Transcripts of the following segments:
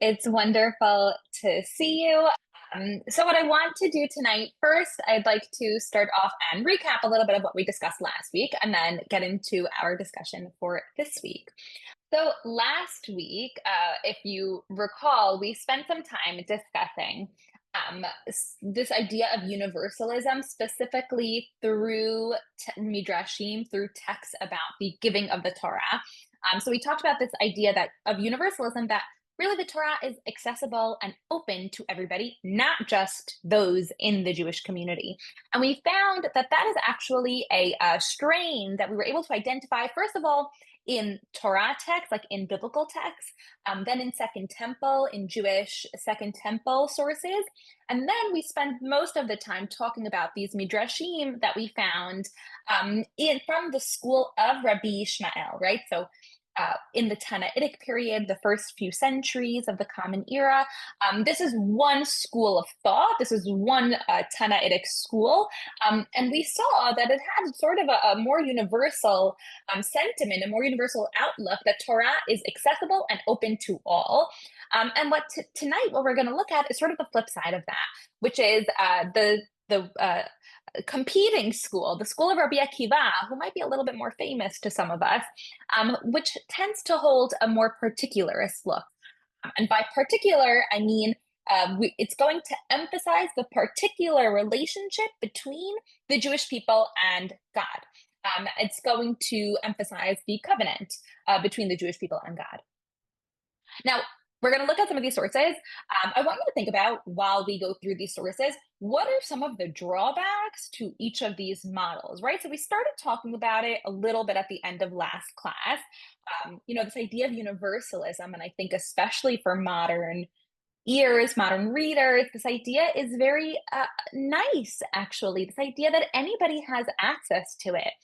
It's wonderful to see you. So what I want to do tonight, first, I'd like to start off and recap a little bit of what we discussed last week and then get into our discussion for this week. So last week, if you recall, we spent some time discussing this idea of universalism, specifically through midrashim, through texts about the giving of the Torah. So we talked about this idea that of universalism, that really the Torah is accessible and open to everybody, not just those in the Jewish community. And we found that that is actually a strain that we were able to identify, first of all, in Torah texts, like in biblical texts, then in Second Temple, in Jewish Second Temple sources. And then we spend most of the time talking about these midrashim that we found from the school of Rabbi Ishmael, right? So in the Tannaitic period, the first few centuries of the Common Era. This is one school of thought. This is one Tannaitic school. And we saw that it had sort of a more universal sentiment, a more universal outlook that Torah is accessible and open to all. And tonight, what we're going to look at is sort of the flip side of that, which is the competing school, the school of Rabbi Akiva, who might be a little bit more famous to some of us, which tends to hold a more particularist look. And by particular, I mean it's going to emphasize the particular relationship between the Jewish people and God. It's going to emphasize the covenant between the Jewish people and God. Now, we're going to look at some of these sources. I want you to think about, while we go through these sources, what are some of the drawbacks to each of these models, right? So we started talking about it a little bit at the end of last class. This idea of universalism, and I think especially for modern ears, modern readers, this idea is very nice, actually. This idea that anybody has access to it.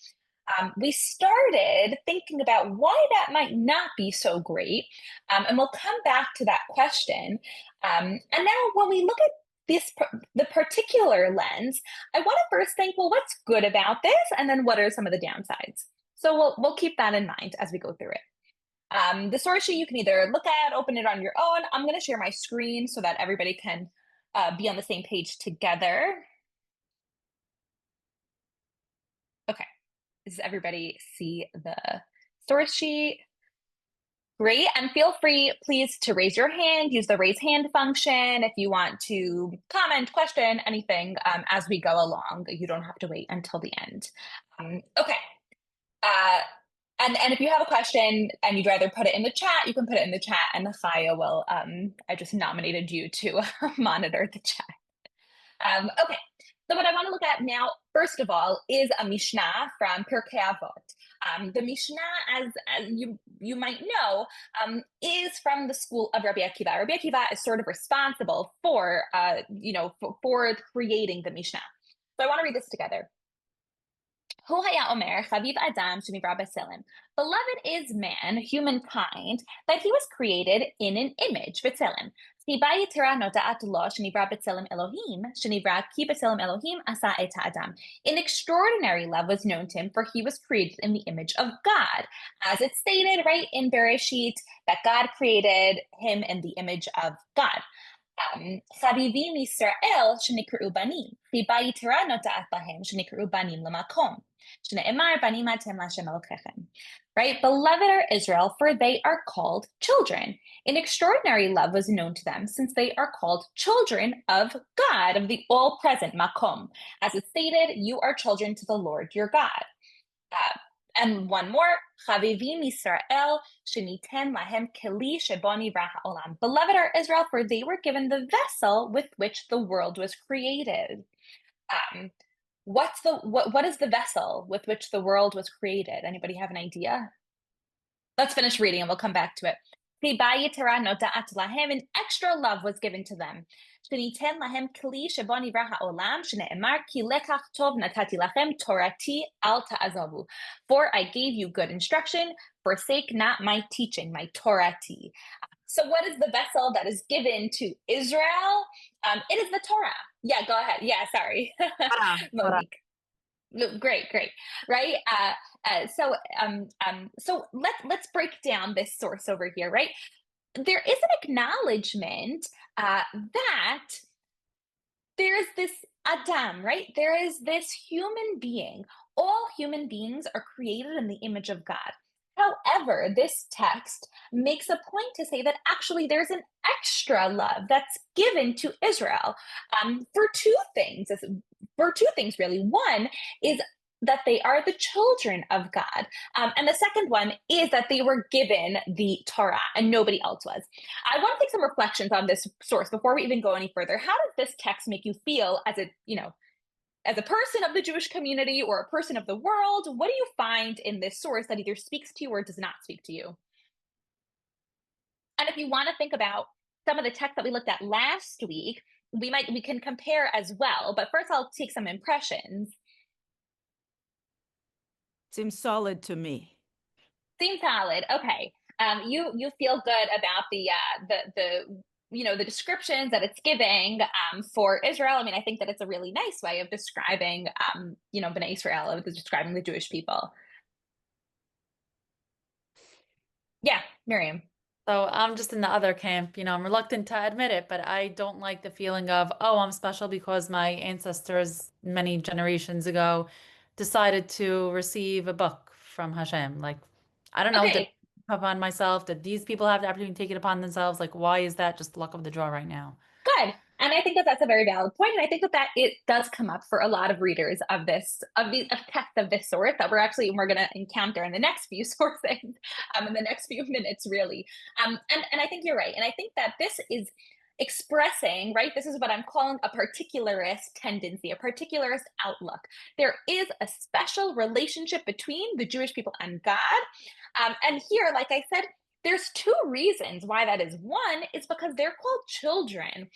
We started thinking about why that might not be so great. And we'll come back to that question. And now when we look at the particular lens, I want to first think, well, what's good about this? And then what are some of the downsides? So we'll keep that in mind as we go through it. The source sheet you can either look at, open it on your own. I'm going to share my screen so that everybody can be on the same page together. Okay. Does everybody see the source sheet? Great. And feel free, please, to raise your hand, use the raise hand function if you want to comment, question, anything as we go along. You don't have to wait until the end. Okay. And if you have a question and you'd rather put it in the chat, you can put it in the chat, and Chaya will, I just nominated you to monitor the chat. Okay. So what I want to look at now, first of all, is a Mishnah from Pirkei Avot. The Mishnah, as you might know, is from the school of Rabbi Akiva. Rabbi Akiva is sort of responsible for creating the Mishnah. So I want to read this together. Hu haya omer chaviv adam shenivra b'tselem. Beloved is man, humankind, that he was created in an image, b'tselem. Siba yitira noda'at lo shenivra b'tselem Elohim, shenivra ki b'tselem Elohim asa et ha'adam. An extraordinary love was known to him, for he was created in the image of God. As it's stated, right, in Bereshit, that God created him in the image of God. Chavivim Yisrael shenikru banim. Siba yitira noda'at lahem shenikru banim lamakom. Right? Beloved are Israel, for they are called children. An extraordinary love was known to them, since they are called children of God, of the all-present Makom. As it's stated, you are children to the Lord your God. And one more, Chavivim Yisrael, sheniten lahem keli sheboni ha'olam. Beloved are Israel, for they were given the vessel with which the world was created. What is the vessel with which the world was created? Anybody have an idea? Let's finish reading and we'll come back to it. An extra love was given to them. For I gave you good instruction, forsake not my teaching, my Torati. So what is the vessel that is given to Israel? It is the Torah. Yeah, go ahead. Yeah, sorry. Monique. Great, right? So let's break down this source over here, right? there is an acknowledgement that there is this Adam, right? There is this human being. All human beings are created in the image of God. However, this text makes a point to say that actually there's an extra love that's given to Israel for two things. For two things, really. One is that they are the children of God. And the second one is that they were given the Torah and nobody else was. I want to take some reflections on this source before we even go any further. How does this text make you feel as as a person of the Jewish community or a person of the world? What do you find in this source that either speaks to you or does not speak to you? And if you want to think about some of the text that we looked at last week, we can compare as well. But first I'll take some impressions. Seems solid to me. Seems solid. Okay. You feel good about the descriptions that it's giving for Israel. I mean, I think that it's a really nice way of describing Bnei Israel, of describing the Jewish people. Yeah, Miriam. So I'm just in the other camp. I'm reluctant to admit it, but I don't like the feeling of, oh, I'm special because my ancestors many generations ago decided to receive a book from Hashem. Like, I don't know, did Okay, I upon myself? Did these people have the opportunity to take it upon themselves? Like, why is that just luck of the draw right now? good. And I think that that's a very valid point, and I think that it does come up for a lot of readers of of text of this sort that we're going to encounter in the next few sources, in the next few minutes, really. And I think you're right, and I think that this is expressing, right. This is what I'm calling a particularist tendency, a particularist outlook. There is a special relationship between the Jewish people and God, and here, like I said, there's two reasons why that is. One is because they're called children.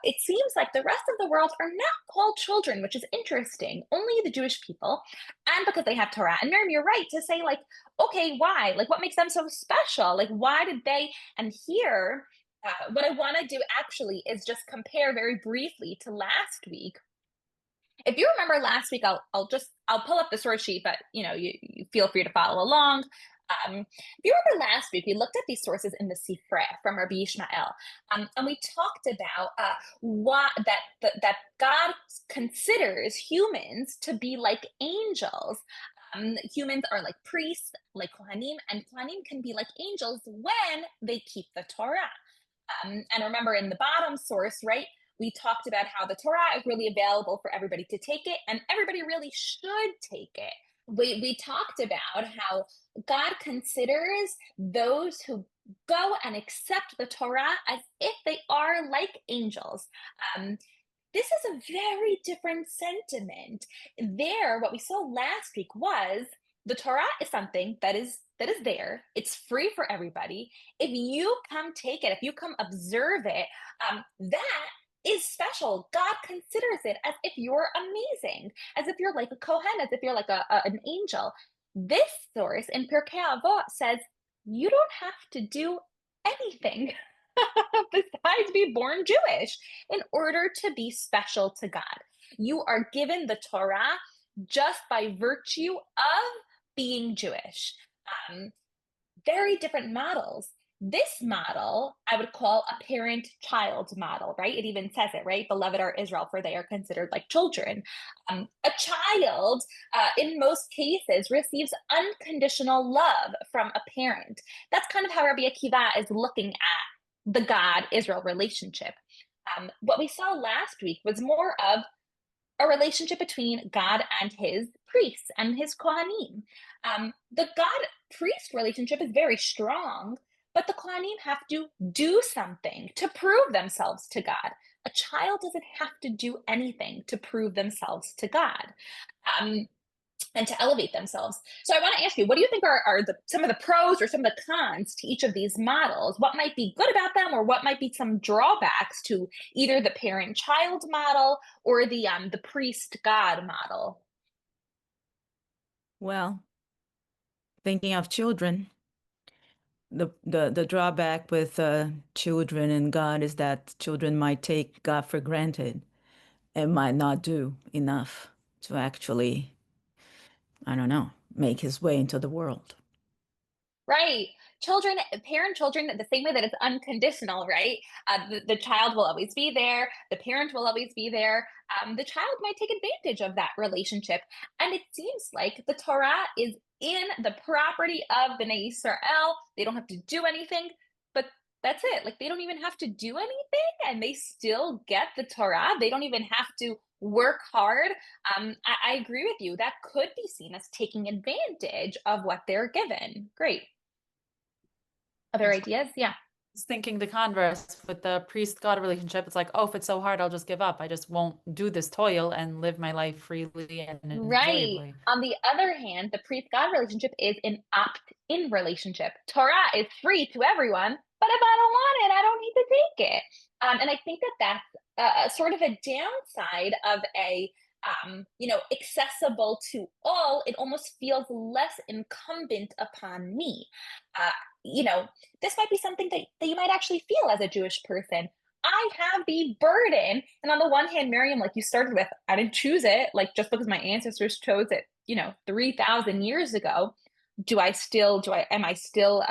It seems like the rest of the world are not called children, which is interesting. Only the Jewish people, and because they have Torah. And Miriam, you're right to say, like, okay, why? Like, what makes them so special? Like, why did they? And here, what I want to do actually is just compare very briefly to last week. If you remember last week, I'll pull up the source sheet, but you feel free to follow along. If you remember last week, we looked at these sources in the Sifre from Rabbi Ishmael, and we talked about that God considers humans to be like angels. Humans are like priests, like Kohanim, and Kohanim can be like angels when they keep the Torah. And remember, in the bottom source, right, we talked about how the Torah is really available for everybody to take it, and everybody really should take it. We talked about how God considers those who go and accept the Torah as if they are like angels. Um, this is a very different sentiment. There, what we saw last week was the Torah is something that is there. It's free for everybody. If you come take it, if you come observe it, that is special. God considers it as if you're amazing, as if you're like a Kohen, as if you're like an angel. This source in Pirkei Avot says you don't have to do anything besides be born Jewish in order to be special to God. You are given the Torah just by virtue of being Jewish. Um, Very different models. This model I would call a parent child model, right? It even says it, right? Beloved are Israel, for they are considered like children. A child, in most cases, receives unconditional love from a parent. That's kind of how Rabbi Akiva is looking at the God Israel relationship. What we saw last week was more of a relationship between God and his priests and his Kohanim. The God priest relationship is very strong, but the Kohanim have to do something to prove themselves to God. A child doesn't have to do anything to prove themselves to God. Um, and to elevate themselves. So I want to ask you, what do you think are some of the pros or some of the cons to each of these models? What might be good about them, or what might be some drawbacks to either the parent-child model or the priest-God model? Well, thinking of children, the drawback with children and God is that children might take God for granted and might not do enough to actually, I don't know, make his way into the world. Right. children, the same way that it's unconditional, right? The child will always be there. The parent will always be there. The child might take advantage of that relationship. And it seems like the Torah is in the property of Bnei Israel. They don't have to do anything, but that's it. Like they don't even have to do anything and they still get the Torah. They don't even have to work hard. I agree with you. That could be seen as taking advantage of what they're given. Great. Other ideas? Yeah. Was thinking the converse with the priest-God relationship. It's like, oh, if it's so hard, I'll just give up. I just won't do this toil and live my life freely and Right. enjoyably. On the other hand, the priest-God relationship is an opt-in relationship. Torah is free to everyone, but if I don't want it, I don't need to take it. And I think that that's sort of a downside of a accessible to all. It almost feels less incumbent upon me. Uh, this might be something that you might actually feel as a Jewish person. I have the burden. And on the one hand, Miriam, like you started with, I didn't choose it, like just because my ancestors chose it, 3,000 years ago. Am I still,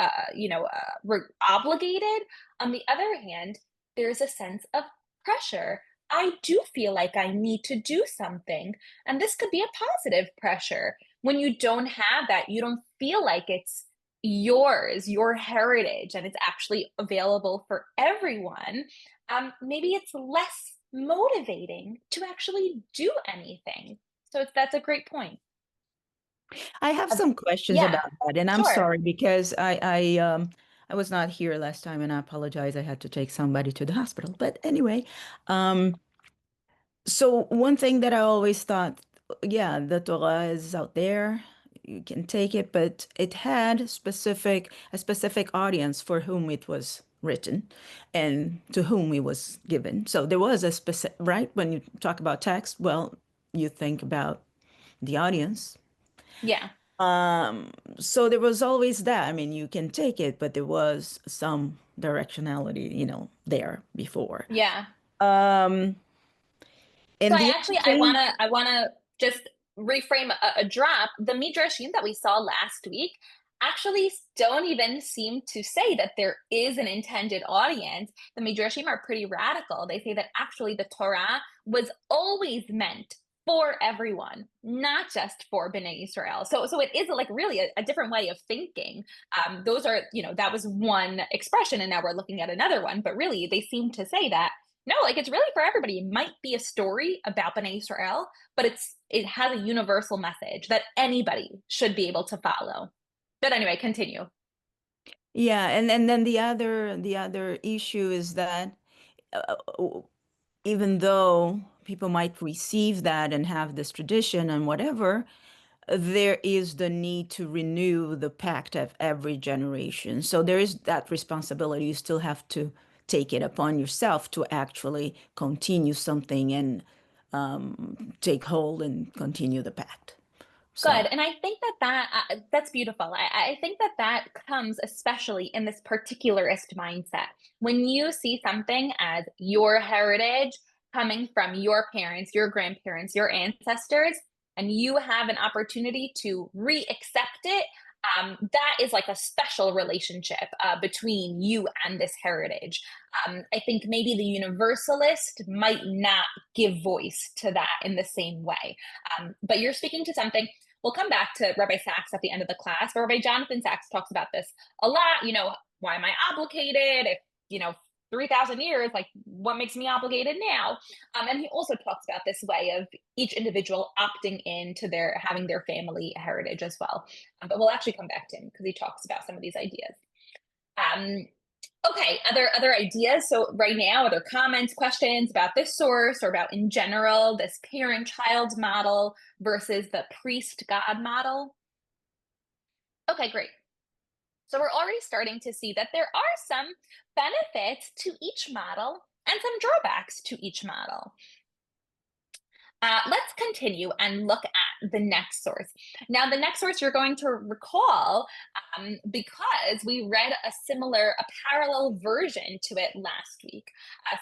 obligated? On the other hand, there's a sense of pressure. I do feel like I need to do something. And this could be a positive pressure. When you don't have that, you don't feel like it's yours, your heritage, and it's actually available for everyone. Maybe it's less motivating to actually do anything. So that's a great point. I have some questions Yeah, about that, and I'm sure. sorry because I was not here last time, and I apologize. I had to take somebody to the hospital. But anyway, um, so one thing that I always thought, yeah, the Torah is out there. You can take it, but it had a specific audience for whom it was written and to whom it was given. So there was a specific, right? When you talk about text, well, you think about the audience. Yeah, So there was always that. I mean, you can take it, but there was some directionality, there before. yeah. Um, So and the other I thing, wanna just reframe a drop. The midrashim that we saw last week actually don't even seem to say that there is an intended audience. The midrashim are pretty radical. They say that actually the Torah was always meant for everyone, not just for Bnei Israel. So it is like really a different way of thinking. Those are, that was one expression, and now we're looking at another one. But really, they seem to say that no, like it's really for everybody. It might be a story about Bnei Israel, but it has a universal message that anybody should be able to follow. But anyway, continue. yeah, and then the other issue is that uh, even though people might receive that and have this tradition and whatever, there is the need to renew the pact of every generation. So there is that responsibility. You still have to take it upon yourself to actually continue something and take hold and continue the pact. Good. So, And I think that's beautiful. I think that comes especially in this particularist mindset. When you see something as your heritage coming from your parents, your grandparents, your ancestors, and you have an opportunity to re-accept it, that is like a special relationship between you and this heritage. I think maybe the universalist might not give voice to that in the same way. But you're speaking to something. We'll come back to Rabbi Sachs at the end of the class, but Rabbi Jonathan Sachs talks about this a lot. Why am I obligated? If, 3,000 years, like what makes me obligated now? And he also talks about this way of each individual opting into having their family heritage as well. But we'll actually come back to him because he talks about some of these ideas. Okay, other ideas. So right now, other comments, questions about this source or about in general, this parent-child model versus the priest-God model? Okay, great. So we're already starting to see that there are some benefits to each model and some drawbacks to each model. Let's continue and look at the next source. Now, the next source you're going to recall because we read a parallel version to it last week.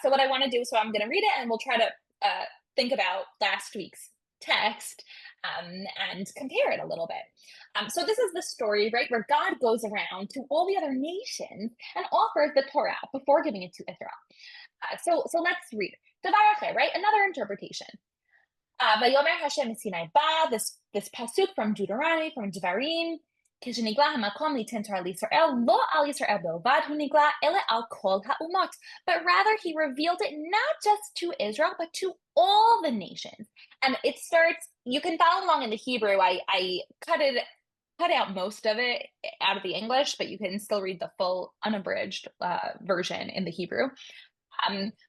So what I want to do, so I'm going to read it and we'll try to think about last week's text and compare it a little bit. So this is the story, right, where God goes around to all the other nations and offers the Torah before giving it to Israel. So let's read. Right? Another interpretation. Vayomer Hashem Sinai Ba, this pasuk from Deuteronomy, from Devarim, כשנגלה המקום ליתן תורה לישראל, לא על ישראל בלבד הוא נגלה, אלא על כל האומות. But rather he revealed it not just to Israel, but to all the nations. And it starts, you can follow along in the Hebrew. I cut out most of it out of the English, but you can still read the full unabridged version in the Hebrew.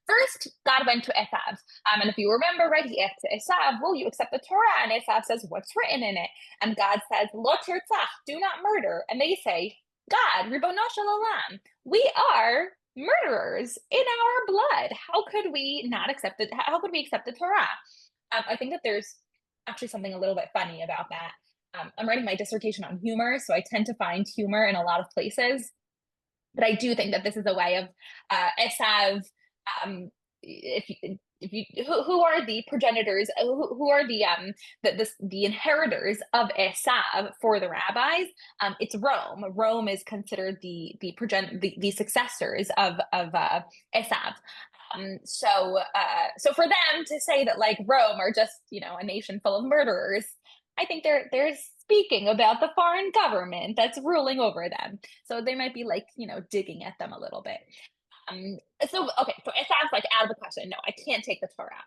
First, God went to Esav. And if you remember, right, he asked Esav, will you accept the Torah? And Esav says, what's written in it? And God says, Lo tirtzach, do not murder. And they say, God, Ribono shel olam, we are murderers in our blood. How could we not accept it? How could we accept the Torah? I think that there's actually something a little bit funny about that. I'm writing my dissertation on humor, so I tend to find humor in a lot of places. But I do think that this is a way of Esav. Who are the progenitors? Who are the inheritors of Esav for the rabbis? It's Rome. Rome is considered the successors of Esav. So for them to say that like Rome are just a nation full of murderers, I think they're speaking about the foreign government that's ruling over them. So they might be like digging at them a little bit. So Esav's like out of the question. No, I can't take the Torah.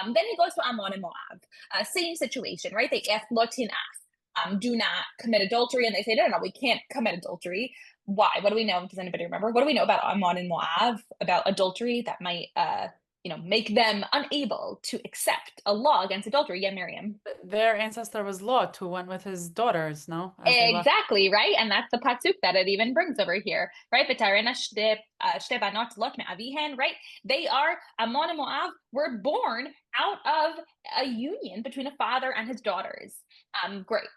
Then he goes to Ammon and Moab. Same situation, right? They ask Lo tinaf, do not commit adultery, and they say no, we can't commit adultery. Why? What do we know? Does anybody remember? What do we know about Ammon and Moab, about adultery that might make them unable to accept a law against adultery? Yeah, Miriam. Their ancestor was Lot, who went with his daughters, no? Exactly, right? And that's the pasuk that it even brings over here, right? Right? They are, Ammon and Moab were born out of a union between a father and his daughters. Great.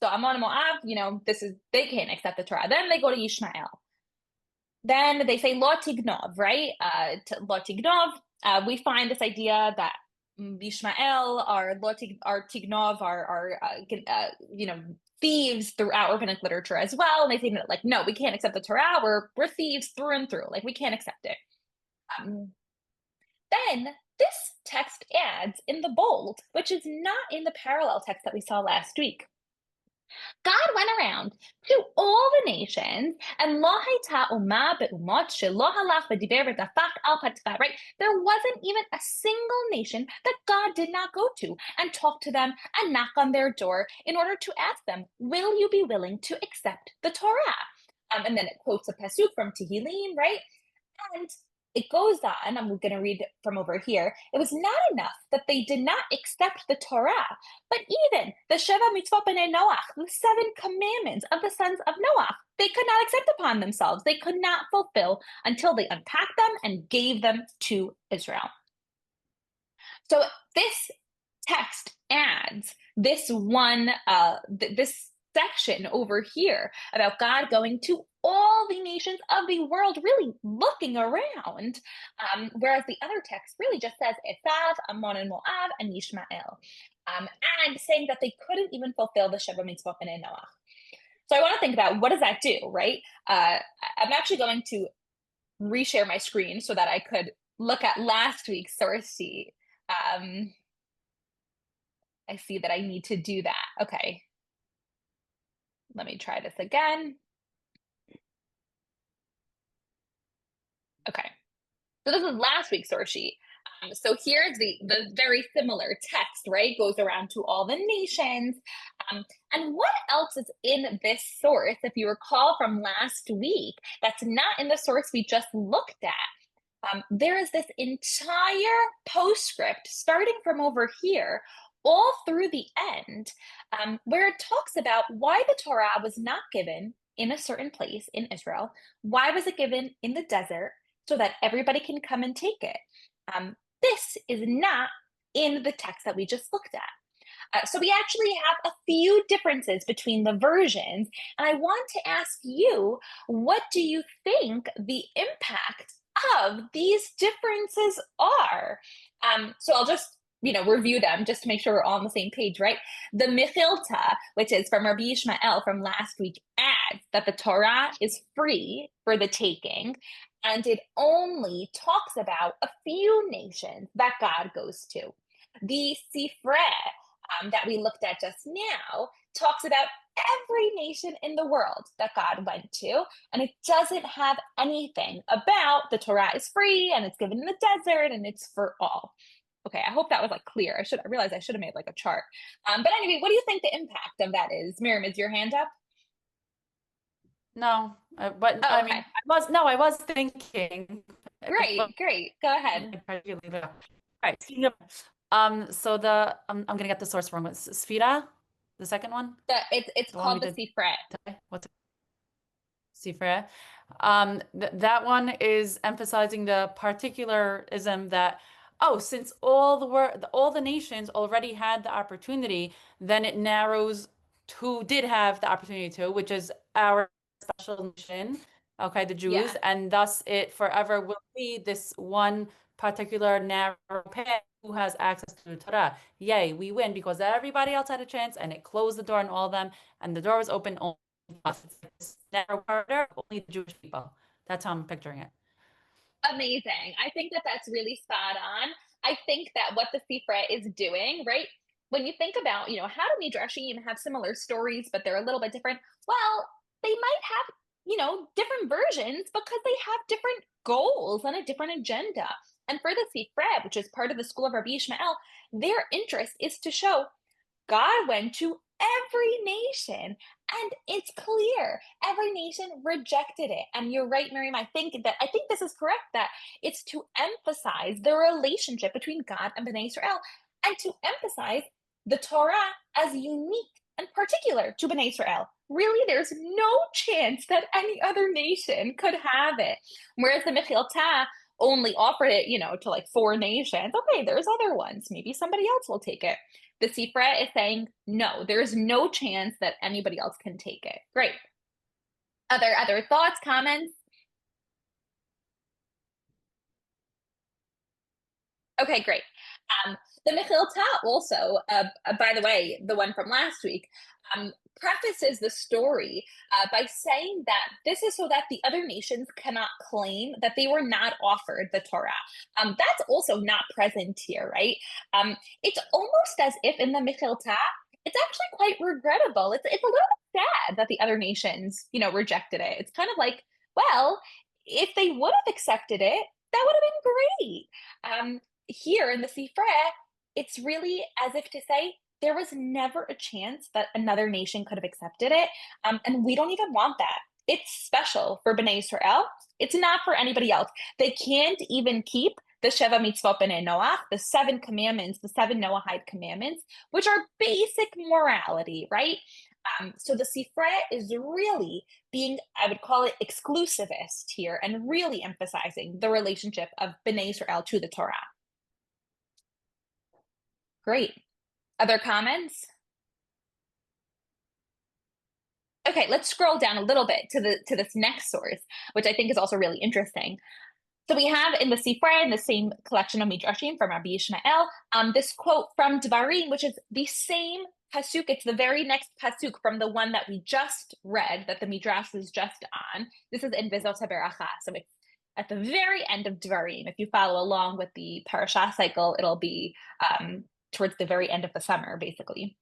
So Ammon and Moab, they can't accept the Torah. Then they go to Ishmael. Then they say Lo tignov, right? Lo tignov. We find this idea that Ishmael are tignov are thieves throughout rabbinic literature as well, and they say that like no, we can't accept the Torah. We're thieves through and through. Like we can't accept it. Then this text adds in the bold, which is not in the parallel text that we saw last week. God went around to all the nations, and right? There wasn't even a single nation that God did not go to and talk to them and knock on their door in order to ask them, will you be willing to accept the Torah? And then it quotes a pasuk from Tehillim, right? And it goes on, I'm going to read from over here. It was not enough that they did not accept the Torah, but even the Sheva Mitzvot B'nei Noach, the 7 commandments of the sons of Noach, they could not accept upon themselves. They could not fulfill until they unpacked them and gave them to Israel. So this text adds this one, this section over here about God going to all the nations of the world, really looking around, whereas the other text really just says Esav, Ammon and Moab, and Ishmael, and saying that they couldn't even fulfill the Sheva Mitzvot B'nei Noach. So I want to think about what does that do, right? I'm actually going to reshare my screen so that I could look at last week's source sheet. I see that I need to do that. Okay. Let me try this again. Okay, so this is last week's source sheet. So here's the very similar text, right? Goes around to all the nations. And what else is in this source, if you recall from last week, that's not in the source we just looked at? There is this entire postscript starting from over here all through the end, where it talks about why the Torah was not given in a certain place in Israel. Why was it given in the desert so that everybody can come and take it? This is not in the text that we just looked at. So we actually have a few differences between the versions. And I want to ask you, what do you think the impact of these differences are? So I'll just review them just to make sure we're all on the same page, right? The Mechilta, which is from Rabbi Yishmael from last week, adds that the Torah is free for the taking, and it only talks about a few nations that God goes to. The Sifrei that we looked at just now talks about every nation in the world that God went to, and it doesn't have anything about the Torah is free and it's given in the desert and it's for all. Okay, I hope that was clear. I realized I should have made a chart. But anyway, what do you think the impact of that is? Miriam, is your hand up? No, but Oh, I okay. mean, I was thinking. Great. Go ahead. Right. So I'm gonna get the source wrong. It's Sfira, the second one. It's The one called we the did Sifrei. today. What's it? Sifra. That one is emphasizing the particularism that, oh, since all the nations already had the opportunity, then it narrows who did have the opportunity to, which is our special nation, okay, the Jews, Yeah. and thus it forever will be this one particular narrow path who has access to the Torah. Yay, we win because everybody else had a chance and it closed the door on all of them, and the door was open only us. It's like this narrow corridor, only the Jewish people. That's how I'm picturing it. Amazing. I think that that's really spot on. I think that what the Sifra is doing, right? When you think about, how do Midrashim have similar stories, but they're a little bit different? Well, they might have, different versions because they have different goals and a different agenda. And for the Sifra, which is part of the school of Rabbi Ishmael, their interest is to show God went to every nation, and it's clear every nation rejected it. And you're right, Miriam. I think this is correct, that it's to emphasize the relationship between God and Bnei Israel, and to emphasize the Torah as unique and particular to Bnei Israel. Really, there's no chance that any other nation could have it. Whereas the Mechilta only offered it, to 4 nations. Okay, there's other ones. Maybe somebody else will take it. The Sifra is saying, no, there is no chance that anybody else can take it. Great. Other thoughts, comments? Okay, great. The Mechilta also, by the way, the one from last week, prefaces the story by saying that this is so that the other nations cannot claim that they were not offered the Torah. That's also not present here, right? It's almost as if in the Mechilta, it's actually quite regrettable. It's a little bit sad that the other nations, rejected it. It's kind of like, well, if they would have accepted it, that would have been great. Here in the Sifra, it's really as if to say there was never a chance that another nation could have accepted it, and we don't even want that. It's special for Bnei Israel. It's not for anybody else. They can't even keep the Sheva Mitzvot B'nai Noach, the 7 commandments, the 7 Noahide commandments, which are basic morality, right? So the Sifra is really being, I would call it, exclusivist here, and really emphasizing the relationship of Bnei Israel to the Torah. Great. Other comments? Okay, let's scroll down a little bit to this next source, which I think is also really interesting. So we have in the Sifra, in the same collection of Midrashim from Rabbi Yishmael, this quote from Devarim, which is the same pasuk. It's the very next pasuk from the one that we just read, that the Midrash was just on. This is in Vizot HaBeracha, so it's at the very end of Devarim. If you follow along with the parasha cycle, it'll be towards the very end of the summer, basically.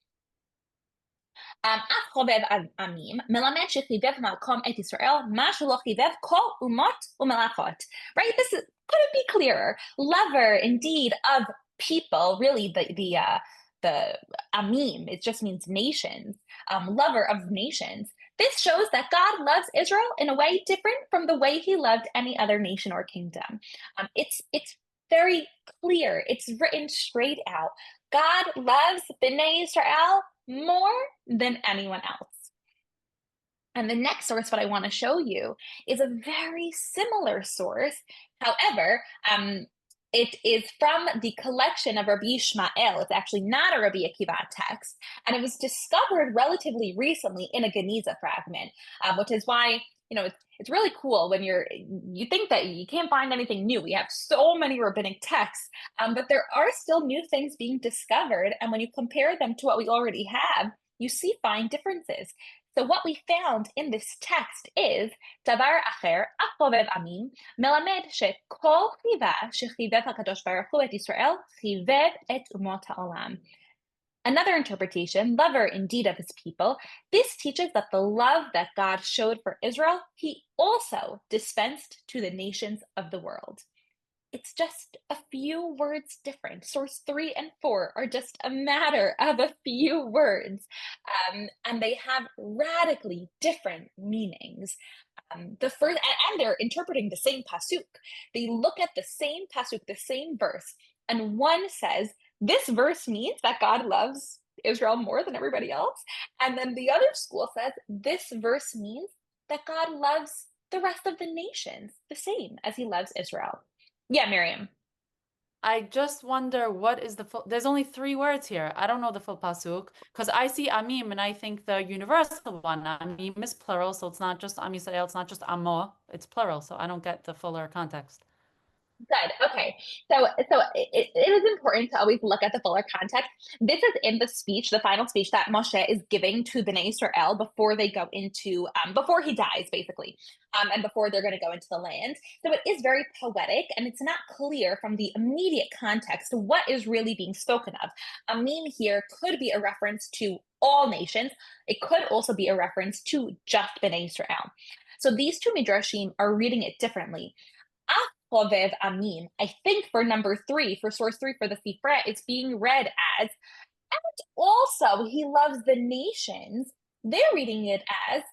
Right? This couldn't be clearer. Lover, indeed, of people. Really, the amim, it just means nations. Lover of nations. This shows that God loves Israel in a way different from the way he loved any other nation or kingdom. It's very clear. It's written straight out. God loves Bnei Israel more than anyone else. And the next source, what I want to show you, is a very similar source. However, it is from the collection of Rabbi Ishmael. It's actually not a Rabbi Akiva text, and it was discovered relatively recently in a Geniza fragment, which is why it's really cool when you think that you can't find anything new. We have so many rabbinic texts, but there are still new things being discovered. And when you compare them to what we already have, you see fine differences. So what we found in this text is דבר אחר, אף חובב עמים, מלמד שכל חיבה שחיבב הקדוש ברוך הוא את ישראל, חיבב את אומות העולם. Another interpretation, lover indeed of his people, this teaches that the love that God showed for Israel, he also dispensed to the nations of the world. It's just a few words different. Source 3 and 4 are just a matter of a few words, and they have radically different meanings. The first, and they're interpreting the same pasuk. They look at the same pasuk, the same verse, and one says, this verse means that God loves Israel more than everybody else. And then the other school says, this verse means that God loves the rest of the nations the same as he loves Israel. Yeah, Miriam. I just wonder what is the full, there's only 3 words here. I don't know the full pasuk because I see amim and I think the universal one. Amim is plural, so it's not just Am Yisrael, it's not just Amo, it's plural, so I don't get the fuller context. Good. Okay. So it is important to always look at the fuller context. This is in the speech, the final speech that Moshe is giving to Bnei Israel before they go into, before he dies, basically, and before they're going to go into the land. So it is very poetic, and it's not clear from the immediate context what is really being spoken of. Amim here could be a reference to all nations. It could also be a reference to just Bnei Israel. So these two midrashim are reading it differently. Chovev Amin. I think for number 3, for source 3 for the Sifra, it's being read as, and also he loves the nations. They're reading it as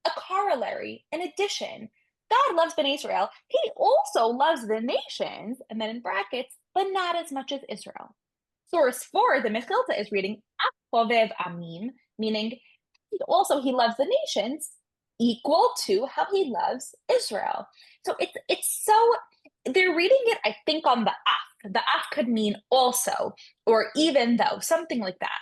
a corollary, an addition. God loves Bnei Israel. He also loves the nations, and then in brackets, but not as much as Israel. Source 4, the Mechilta, is reading Chovev Amin, meaning he loves the nations, equal to how he loves Israel. So it's so, they're reading it, I think, on the af. The af could mean also, or even though, something like that.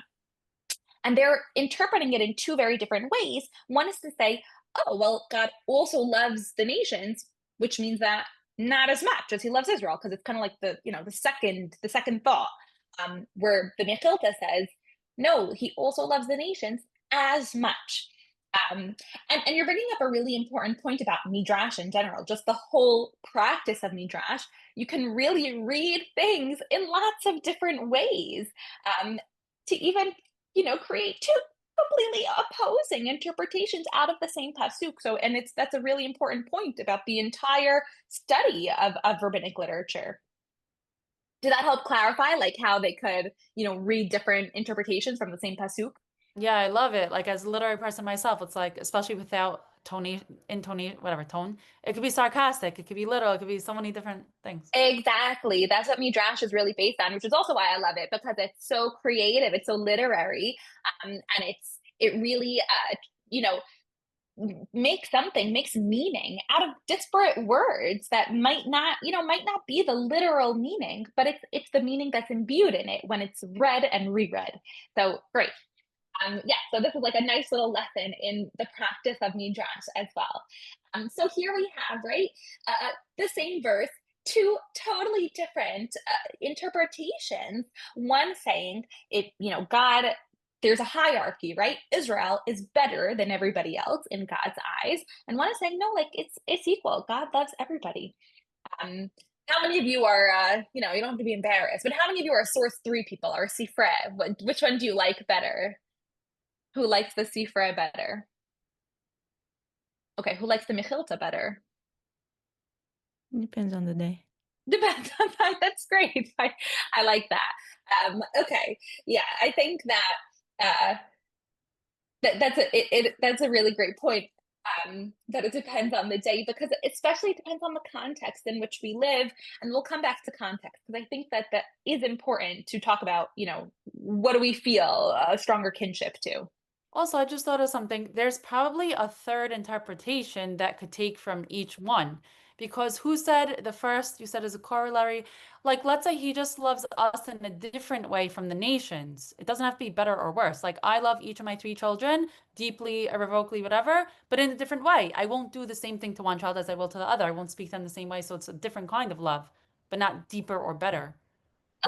And they're interpreting it in 2 very different ways. One is to say, oh, well, God also loves the nations, which means that not as much as he loves Israel, because it's kind of like the second thought, where the Mechilta says, no, he also loves the nations as much. And you're bringing up a really important point about midrash in general, just the whole practice of midrash. You can really read things in lots of different ways, to even, create 2 completely opposing interpretations out of the same pasuk. So, and that's a really important point about the entire study of rabbinic literature. Did that help clarify, like, how they could, read different interpretations from the same pasuk? Yeah, I love it. Like as a literary person myself, it's like, especially without intonation, whatever tone, it could be sarcastic, it could be literal, it could be so many different things. Exactly. That's what midrash is really based on, which is also why I love it, because it's so creative, it's so literary, and it really, makes meaning out of disparate words that might not be the literal meaning, but it's the meaning that's imbued in it when it's read and reread. So great. So this is like a nice little lesson in the practice of midrash as well. So here we have, right, the same verse, 2 totally different interpretations. One saying God, there's a hierarchy, right? Israel is better than everybody else in God's eyes, and one is saying no, like it's equal. God loves everybody. How many of you are, you don't have to be embarrassed, but how many of you are source 3 people or Sifra? Which one do you like better? Who likes the Sifra better? Okay, who likes the Mechilta better? Depends on the day. Depends on that. That's great. I like that. Okay, yeah, I think that that's a really great point. That it depends on the day, because especially it depends on the context in which we live, and we'll come back to context, because I think that is important to talk about. What do we feel a stronger kinship to? Also, I just thought of something. There's probably a third interpretation that could take from each one. Because who said the first, you said as a corollary, like let's say he just loves us in a different way from the nations. It doesn't have to be better or worse. Like I love each of my three children deeply, irrevocably, whatever, but in a different way. I won't do the same thing to one child as I will to the other. I won't speak to them the same way. So it's a different kind of love, but not deeper or better.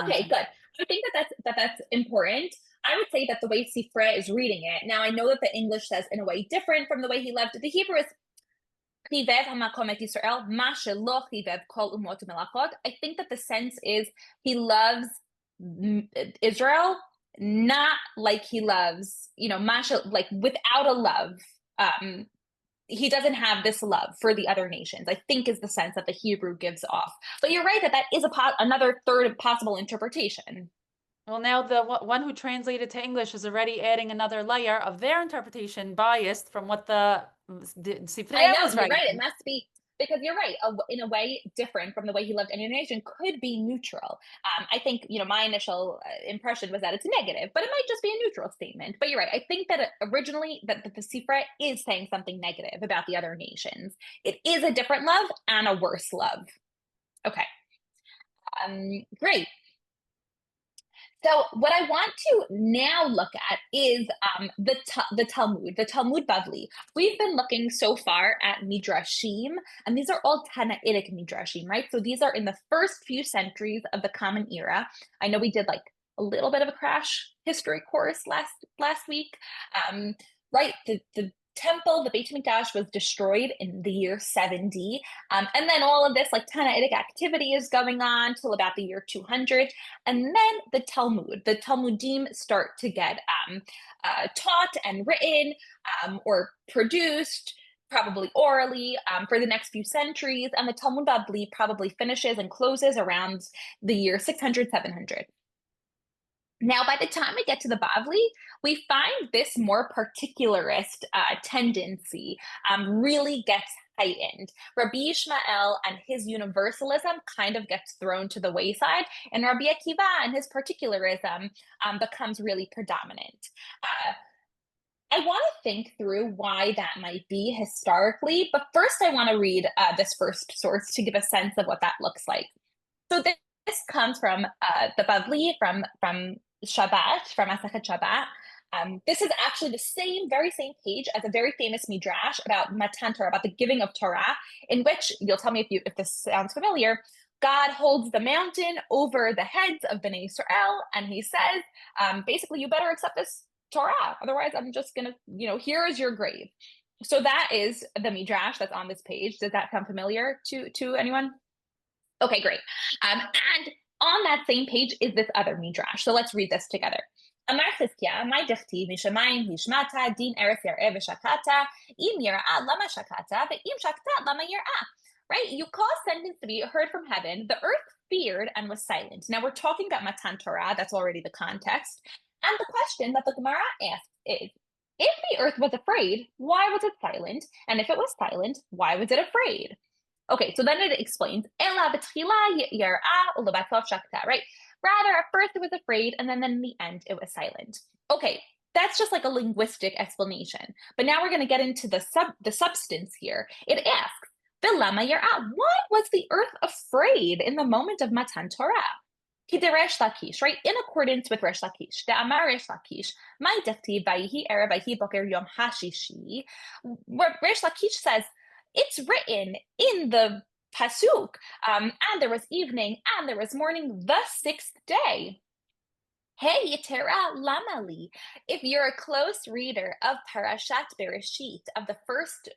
Okay, good. I think that's important. I would say that the way Sifra is reading it, now I know that the English says in a way different from the way he left it. The Hebrew is חיבב המקום את ישראל, מה שלא חיבב כל אומות ומלכות. I think that the sense is he loves Israel, not like he loves, like without a love. He doesn't have this love for the other nations, I think is the sense that the Hebrew gives off. But you're right that is another third possible interpretation. Well, now the one who translated to English is already adding another layer of their interpretation biased from what the I know, was you're writing. right. It must be, because you're right, in a way different from the way he loved any nation could be neutral. I think, my initial impression was that it's negative, but it might just be a neutral statement. But you're right. I think that originally that the Sifra is saying something negative about the other nations. It is a different love and a worse love. Okay. Great. So what I want to now look at is the Talmud, the Talmud Bavli. We've been looking so far at Midrashim, and these are all Tanaitic Midrashim, right? So these are in the first few centuries of the Common Era. I know we did like a little bit of a crash history course last week, right? The temple, the Beit HaMikdash, was destroyed in the year 70. And then all of this like Tanaitic activity is going on till about the year 200. And then the Talmudim start to get taught and written or produced, probably orally, for the next few centuries. And the Talmud Bavli probably finishes and closes around the year 600, 700. Now, by the time we get to the Bavli, we find this more particularist tendency really gets heightened. Rabbi Ishmael and his universalism kind of gets thrown to the wayside, and Rabbi Akiva and his particularism becomes really predominant. I want to think through why that might be historically, but first I want to read this first source to give a sense of what that looks like. So this comes from the Bavli from Shabbat, from Masechet Shabbat. This is actually the very same page as a very famous midrash about Matan Torah, about the giving of Torah, in which, you'll tell me if this sounds familiar, God holds the mountain over the heads of Bnei Israel, and he says, basically, you better accept this Torah, otherwise I'm just gonna, here is your grave. So that is the midrash that's on this page. Does that sound familiar to anyone? Okay, great. And on that same page is this other midrash. So let's read this together. Amar Chizkiah, my dichtiv, mishamayim hishmata, din eretz yareh v'shakata, im yirah lama shakata, ve'im shakta lama yirah. Right? You cause sentence to be heard from heaven. The earth feared and was silent. Now we're talking about Matan Torah. That's already the context. And the question that the Gemara asks is, if the earth was afraid, why was it silent? And if it was silent, why was it afraid? Okay, so then it explains, right? Rather, at first it was afraid, and then in the end it was silent. Okay, that's just like a linguistic explanation. But now we're going to get into the substance here. It asks, why was the earth afraid in the moment of Matan Torah? Resh Lakish, right? In accordance with Resh Lakish, the Amar Resh Lakish, my dechtiv vayihi erev vayihi boker yom hashishi. Resh Lakish says, it's written in the pasuk, and there was evening and there was morning the sixth day. Hey, Yitera Lamali. If you're a close reader of Parashat Bereshit, of the first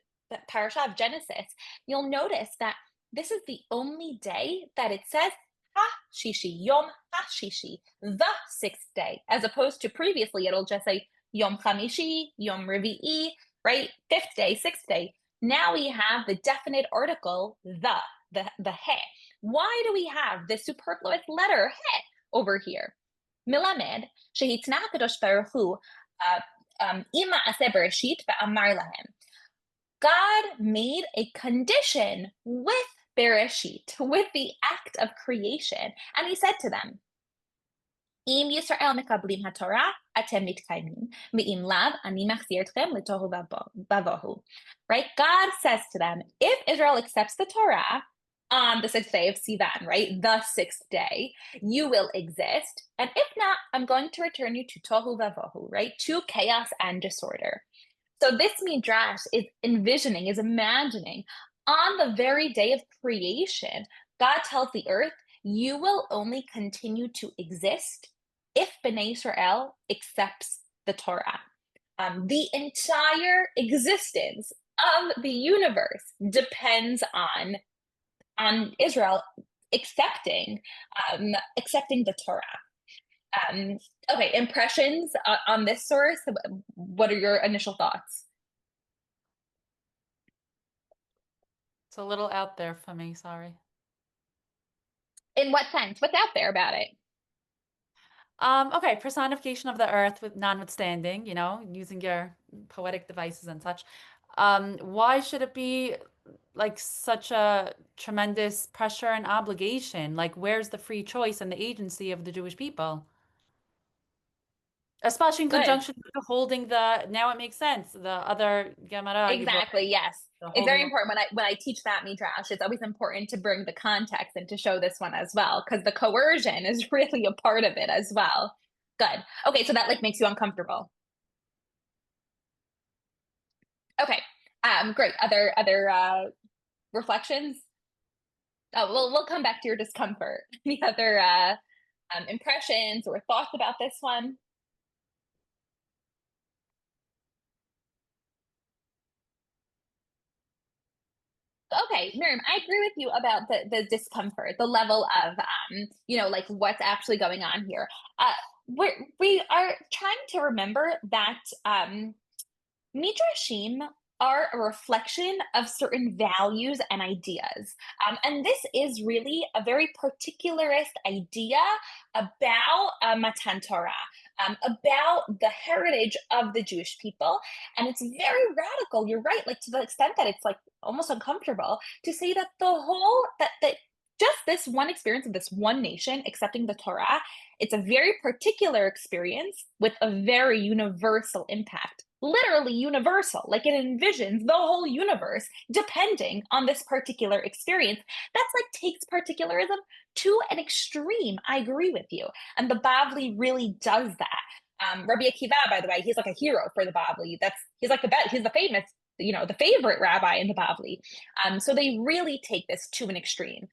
parasha of Genesis, you'll notice that this is the only day that it says Ha-shishi, Yom Ha-shishi, the sixth day, as opposed to previously it'll just say Yom Chamishi, Yom Revi'i, right? Fifth day, sixth day. Now we have the definite article, the he. Why do we have the superfluous letter he over here? Milamed, shehitna kadosh baruch hu, ima aseh bereshit ve'amar lahem. God made a condition with Bereshit, with the act of creation, and he said to them, Im Yisrael mekablim haTorah, atem mitkaymin. Me'im lav, ani machzir etchem letohu vavohu. Right? God says to them, if Israel accepts the Torah on the sixth day of Sivan, right? The sixth day, you will exist. And if not, I'm going to return you to tohu vavohu, right? To chaos and disorder. So this midrash is envisioning, is imagining on the very day of creation, God tells the earth, you will only continue to exist if Bnei Israel accepts the Torah. The entire existence of the universe depends on Israel accepting the Torah. Okay, impressions on this source. What are your initial thoughts? It's a little out there for me, sorry. In what sense? What's out there about it? Okay, personification of the earth with notwithstanding, using your poetic devices and such. Why should it be like such a tremendous pressure and obligation? Like, where's the free choice and the agency of the Jewish people? Especially in Good. conjunction with the holding the, now it makes sense, the other Gemara you brought, Exactly. Yes. the It's very holding. important when I teach that midrash. It's always important to bring the context and to show this one as well, because the coercion is really a part of it as well. Good. Okay, so that like makes you uncomfortable. Okay. Great. Other reflections? Oh, we'll come back to your discomfort. Any other impressions or thoughts about this one? Okay, Miriam, I agree with you about the discomfort, the level of like what's actually going on here. We are trying to remember that midrashim are a reflection of certain values and ideas. And this is really a very particularist idea about Matan Torah, about the heritage of the Jewish people. And it's very radical. You're right, like to the extent that it's like almost uncomfortable to say that that just this one experience of this one nation accepting the Torah, it's a very particular experience with a very universal impact, literally universal, like it envisions the whole universe depending on this particular experience. That's like takes particularism to an extreme. I agree with you. And the Bavli really does that. Rabbi Akiva, by the way, he's like a hero for the Bavli. He's like the best, he's the famous, the favorite rabbi in the Bavli. So they really take this to an extreme.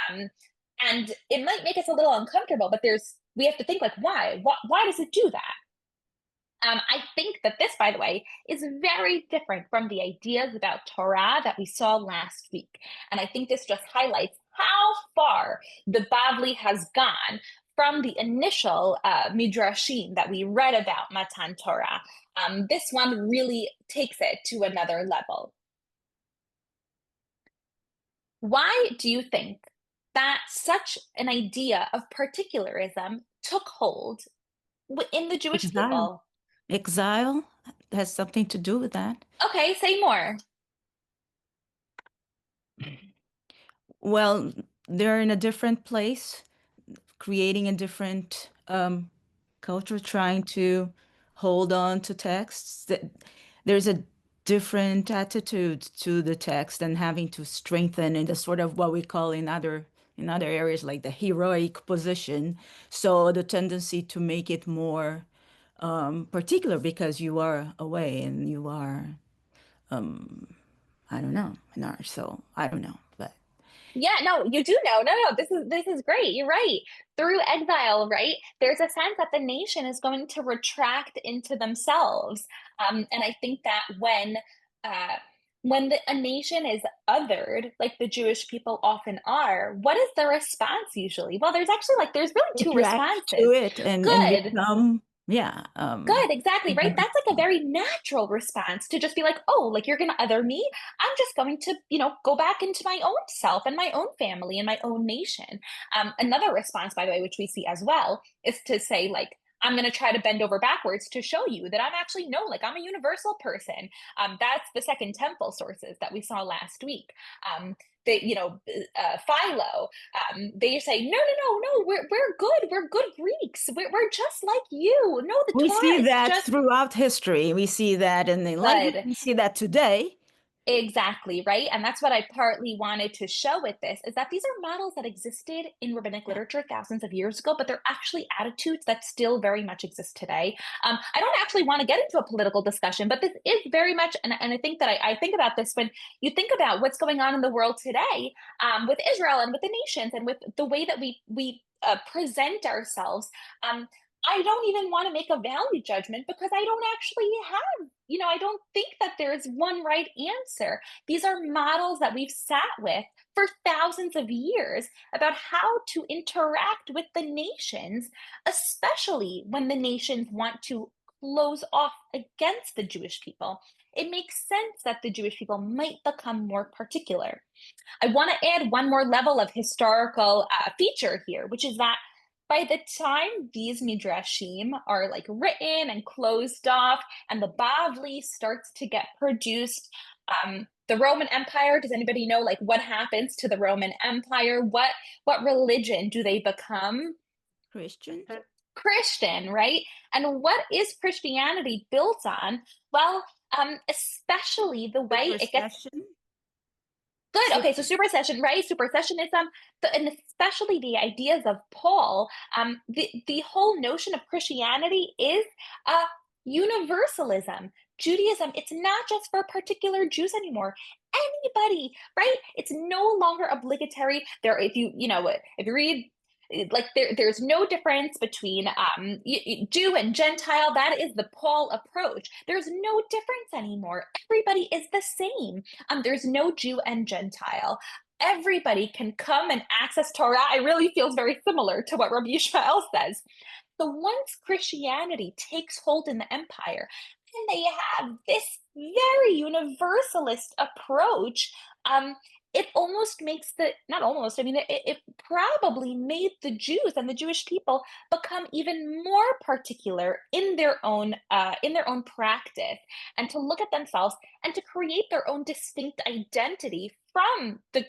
And it might make us a little uncomfortable, but we have to think like, why? Why does it do that? I think that this, by the way, is very different from the ideas about Torah that we saw last week. And I think this just highlights how far the Bavli has gone from the initial midrashim that we read about Matan Torah. This one really takes it to another level. Why do you think that such an idea of particularism took hold in the Jewish people? Exile has something to do with that. Okay, say more. Well, they're in a different place, creating a different culture, trying to hold on to texts. There's a different attitude to the text and having to strengthen in the sort of what we call in other areas like the heroic position. So the tendency to make it more particular because you are away and you are, I don't know, so I don't know, but Yeah, no, you do know. No, this is great. You're right. Through exile, right? There's a sense that the nation is going to retract into themselves. And I think that when a nation is othered, like the Jewish people often are, what is the response usually? Well, there's really two react responses. to it and Good. become, yeah, Good, exactly, right? That's like a very natural response to just be like, oh, like you're going to other me. I'm just going to, go back into my own self and my own family and my own nation. Another response, by the way, which we see as well, is to say, like, I'm going to try to bend over backwards to show you that I'm actually, no, like I'm a universal person. That's the Second Temple sources that we saw last week. They, Philo, they say, no, no, no, no, we're good. We're good Greeks. We're just like you. No, the We see Torah is that just throughout history. We see that in the Enlightenment. good. We see that today. Exactly, right? And that's what I partly wanted to show with this is that these are models that existed in rabbinic Yeah. literature thousands of years ago, but they're actually attitudes that still very much exist today. I don't actually want to get into a political discussion, but this is very much, and I think that I think about this when you think about what's going on in the world today, with Israel and with the nations and with the way that we present ourselves. I don't even want to make a value judgment because I don't actually have, I don't think that there's one right answer. These are models that we've sat with for thousands of years about how to interact with the nations, especially when the nations want to close off against the Jewish people. It makes sense that the Jewish people might become more particular. I want to add one more level of historical feature here, which is that by the time these midrashim are like written and closed off, and the Bavli starts to get produced, the Roman Empire. Does anybody know like what happens to the Roman Empire? What religion do they become? Christian. Christian, right? And what is Christianity built on? Well, especially the way it gets. Superstition. Good. Okay, so supersession, right? Supersessionism, and especially the ideas of Paul. The whole notion of Christianity is universalism. Judaism, it's not just for particular Jews anymore. Anybody, right? It's no longer obligatory. There, if you read like there's no difference between Jew and Gentile. That is the Paul approach. There's no difference anymore. Everybody is the same. There's no Jew and Gentile. Everybody can come and access Torah. It really feels very similar to what Rabbi Yishmael says. So once Christianity takes hold in the empire, and they have this very universalist approach, it almost makes not almost, I mean, it probably made the Jews and the Jewish people become even more particular in their own practice, and to look at themselves and to create their own distinct identity from the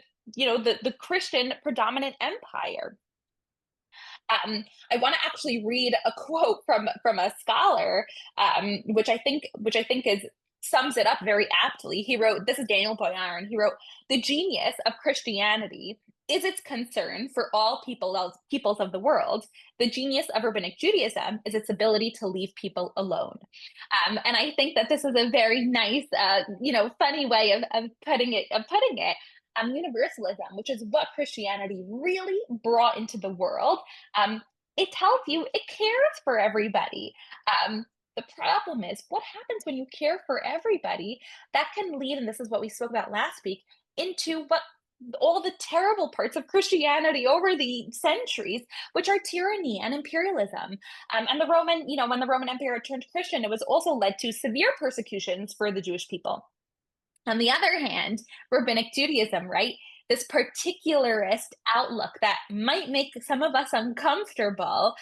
Christian predominant empire. I want to actually read a quote from a scholar, which I think is sums it up very aptly. He wrote, this is Daniel Boyarin. He wrote, "The genius of Christianity is its concern for all peoples of the world. The genius of rabbinic Judaism is its ability to leave people alone." And I think that this is a very nice, funny way of putting it. Universalism, which is what Christianity really brought into the world. It tells you it cares for everybody. The problem is what happens when you care for everybody. That can lead, and this is what we spoke about last week, into what all the terrible parts of Christianity over the centuries, which are tyranny and imperialism. And the Roman, when the Roman Empire turned Christian, it was also led to severe persecutions for the Jewish people. On the other hand, rabbinic Judaism, right? This particularist outlook that might make some of us uncomfortable,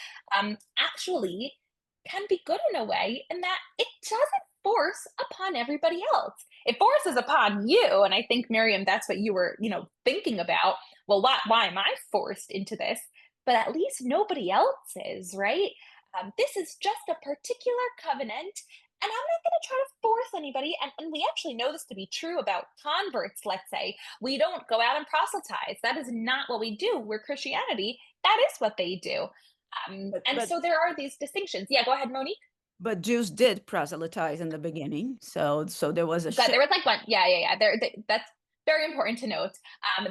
actually can be good in a way in that it doesn't force upon everybody else. It forces upon you. And I think, Miriam, that's what you were, thinking about. Well, why am I forced into this? But at least nobody else is, right? This is just a particular covenant, and I'm not going to try to force anybody. And we actually know this to be true about converts, let's say. We don't go out and proselytize. That is not what we do. We're Christianity. That is what they do. So there are these distinctions. Yeah, go ahead, Monique. But Jews did proselytize in the beginning. So there was a shift. There was like one. Yeah. That's very important to note.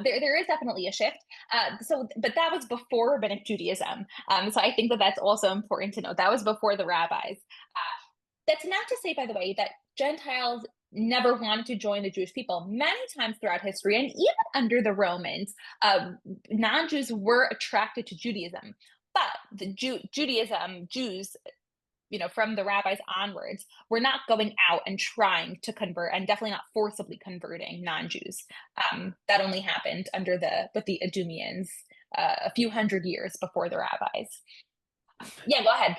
There is definitely a shift. But that was before rabbinic Judaism. So I think that that's also important to note. That was before the rabbis. That's not to say, by the way, that Gentiles never wanted to join the Jewish people. Many times throughout history, and even under the Romans, non-Jews were attracted to Judaism. But the Jews, from the rabbis onwards, were not going out and trying to convert, and definitely not forcibly converting non-Jews. That only happened with the Idumeans a few hundred years before the rabbis. Yeah, go ahead.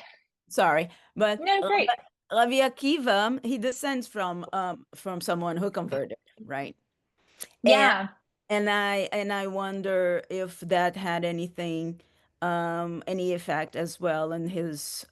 Sorry, but No, great. Rabbi Akiva, he descends from someone who converted, right? And Yeah. and I wonder if that had any effect as well in his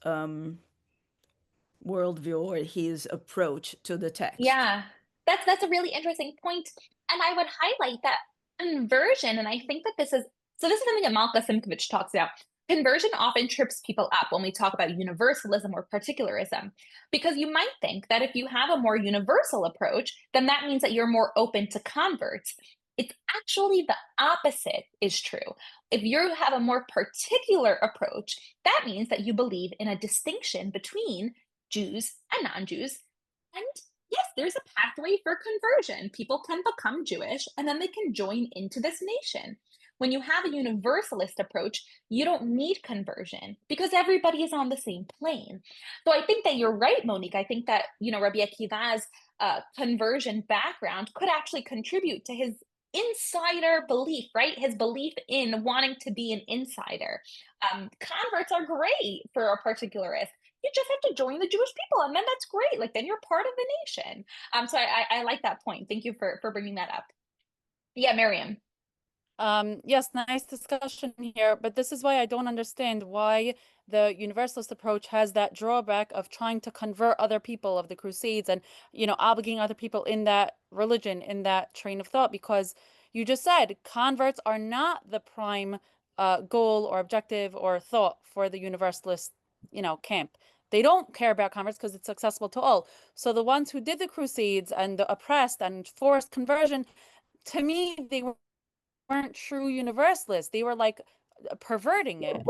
worldview or his approach to the text. Yeah, that's a really interesting point, and I would highlight that conversion. And I think that this is something that Malka Simkovich talks about. Conversion often trips people up when we talk about universalism or particularism, because you might think that if you have a more universal approach, then that means that you're more open to converts. It's actually the opposite is true. If you have a more particular approach, that means that you believe in a distinction between Jews and non-Jews. And yes, there's a pathway for conversion. People can become Jewish and then they can join into this nation. When you have a universalist approach, you don't need conversion because everybody is on the same plane. So I think that you're right, Monique. I think that, Rabbi Akiva's conversion background could actually contribute to his insider belief, right? His belief in wanting to be an insider. Converts are great for a particularist. You just have to join the Jewish people, and then that's great. Like then you're part of the nation. So I like that point. Thank you for bringing that up. Yeah, Miriam. Yes, nice discussion here, but this is why I don't understand why the Universalist approach has that drawback of trying to convert other people of the Crusades and, obligating other people in that religion, in that train of thought, because you just said converts are not the prime goal or objective or thought for the Universalist, camp. They don't care about converts because it's accessible to all. So the ones who did the Crusades and the oppressed and forced conversion, to me, they weren't true universalists. They were like perverting it.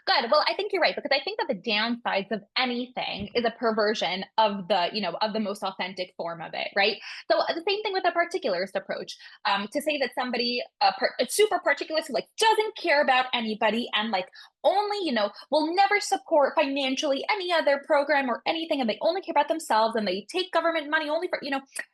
Good. Well, I think you're right because I think that the downsides of anything is a perversion of the most authentic form of it, right? So the same thing with a particularist approach. To say that somebody a super particularist who like doesn't care about anybody and like only will never support financially any other program or anything, and they only care about themselves and they take government money only for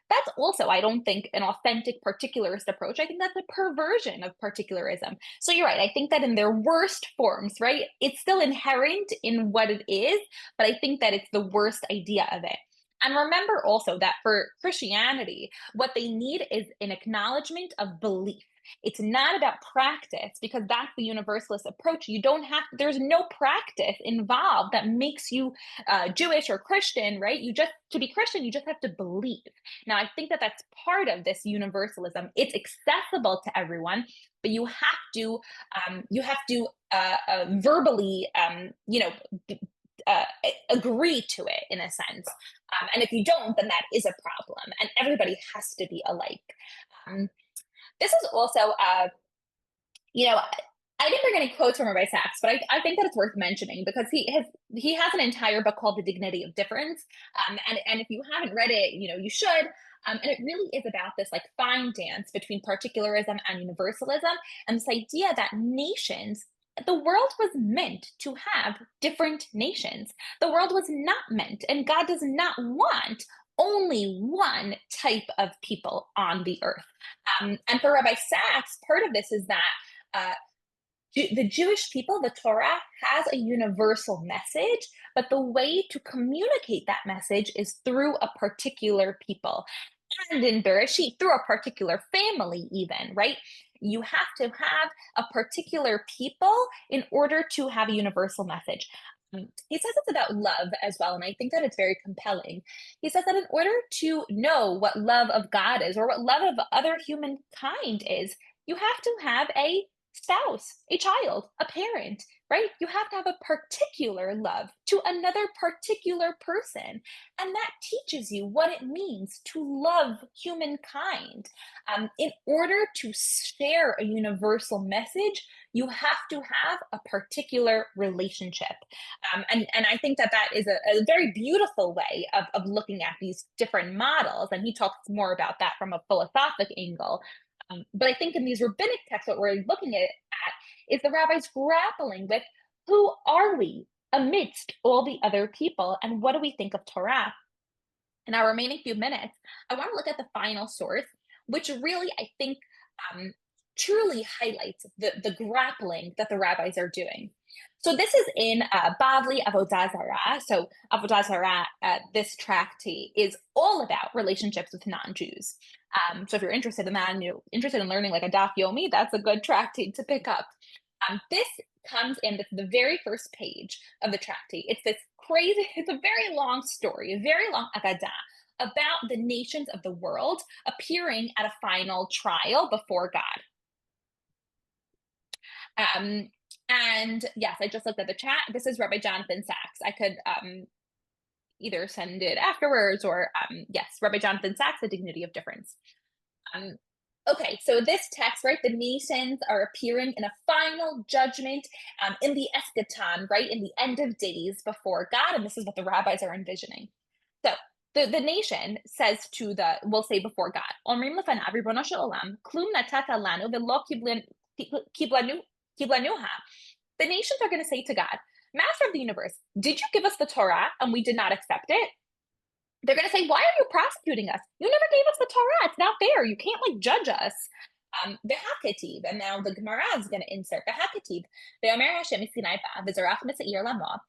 that's also, I don't think, an authentic particularist approach. I think that's a perversion of particularism. So you're right. I think that in their worst forms, right, it's still inherent in what it is, but I think that it's the worst idea of it. And remember also that for Christianity, what they need is an acknowledgement of belief. It's not about practice because that's the universalist approach. You don't have, there's no practice involved that makes you Jewish or Christian, right? To be Christian, you just have to believe. Now, I think that that's part of this universalism. It's accessible to everyone, but you have to verbally, agree to it in a sense. And if you don't, then that is a problem. And everybody has to be alike. This is also, I didn't bring any quotes from Rabbi Sachs, but I think that it's worth mentioning because he has an entire book called The Dignity of Difference. And if you haven't read it, you should. And it really is about this like fine dance between particularism and universalism, and this idea that the world was meant to have different nations. The world was not meant, and God does not want only one type of people on the earth. And for Rabbi Sachs, part of this is that the Jewish people, the Torah, has a universal message, but the way to communicate that message is through a particular people. And in Bereshit, through a particular family, even, right? You have to have a particular people in order to have a universal message. He says it's about love as well, and I think that it's very compelling. He says that in order to know what love of God is or what love of other humankind is, you have to have a spouse, a child, a parent, right? You have to have a particular love to another particular person. And that teaches you what it means to love humankind. In order to share a universal message, you have to have a particular relationship. And I think that is a very beautiful way of looking at these different models. And he talks more about that from a philosophic angle. But I think in these rabbinic texts, what we're looking at is the rabbis grappling with who are we amidst all the other people and what do we think of Torah? In our remaining few minutes, I want to look at the final source, which really, I think, truly highlights the grappling that the rabbis are doing. So this is in Bavli Avodah Zarah. So Avodah Zarah, this tractate is all about relationships with non-Jews. So if you're interested in that and you're interested in learning like a Daf Yomi, that's a good tractate to pick up. This comes in the very first page of the tractate. It's this crazy, it's a very long story, a very long Agadah about the nations of the world appearing at a final trial before God. And yes, I just looked at the chat. This is Rabbi Jonathan Sachs. I could either send it afterwards or yes, Rabbi Jonathan Sachs, The Dignity of Difference. Okay, so this text, right, the nations are appearing in a final judgment in the eschaton, right, in the end of days before God, and this is what the rabbis are envisioning. So the nation says we'll say before God, Omrim lefanav ribono shel olam, klum natata lanu v'lo kiblanuha. The nations are going to say to God, Master of the universe, did you give us the Torah and we did not accept it? They're going to say, why are you prosecuting us? You never gave us the Torah. It's not fair. You can't like judge us. The Hakatib, and now the Gemara is going to insert the Hakatib. The Omer Hashem Sinai Ba, V'zarach Meseir Lama,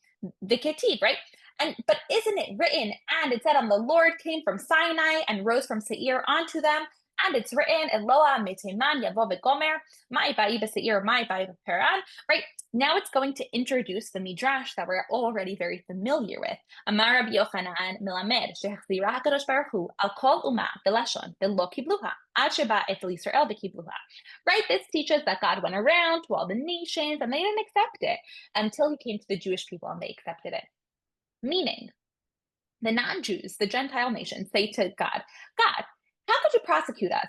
the Ketib, right? But isn't it written, and it said, the Lord came from Sinai and rose from Seir onto them, and it's written, Eloah Meteman Yavo V'Gomer, Mai Ba'i B'Seir, Mai Ba'i B'Peran, right? Now it's going to introduce the Midrash that we're already very familiar with. Amar Rabbi Yochanan Melamed Shehachzira HaKadosh Baruch Hu Al Kol Umah B'Lashon V'Lo Kibluha Ad Sheba Et Yisrael V'Kibluha. Right? This teaches that God went around to all the nations and they didn't accept it until he came to the Jewish people and they accepted it. Meaning, the non-Jews, the Gentile nations, say to God, God, how could you prosecute us?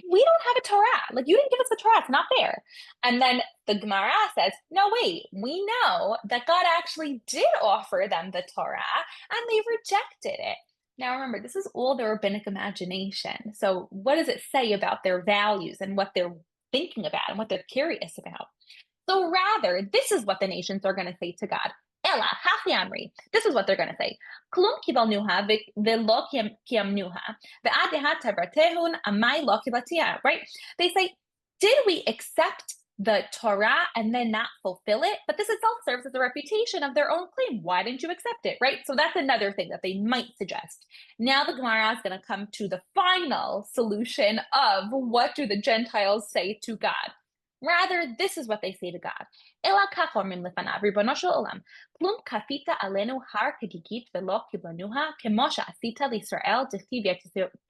We don't have a Torah. Like, you didn't give us the Torah. It's not fair. And then the Gemara says, no, wait, we know that God actually did offer them the Torah and they rejected it. Now, remember, this is all the rabbinic imagination. So what does it say about their values and what they're thinking about and what they're curious about? So rather, this is what the nations are going to say to God. Ella, hachi amri. This is what they're going to say. Klum kibalnuha v'lo kiamnuha v'ad tevratehun amai lo kibatia. Right? They say, did we accept the Torah and then not fulfill it? But this itself serves as a refutation of their own claim. Why didn't you accept it? Right? So that's another thing that they might suggest. Now the Gemara is going to come to the final solution of what do the Gentiles say to God. Rather, this is what they say to God. Ela kach omrim lefanav, ribono shel olam, plum kafita alenu har kegigit velo kiblanuha, kemo she'asita l'Yisrael dechtiv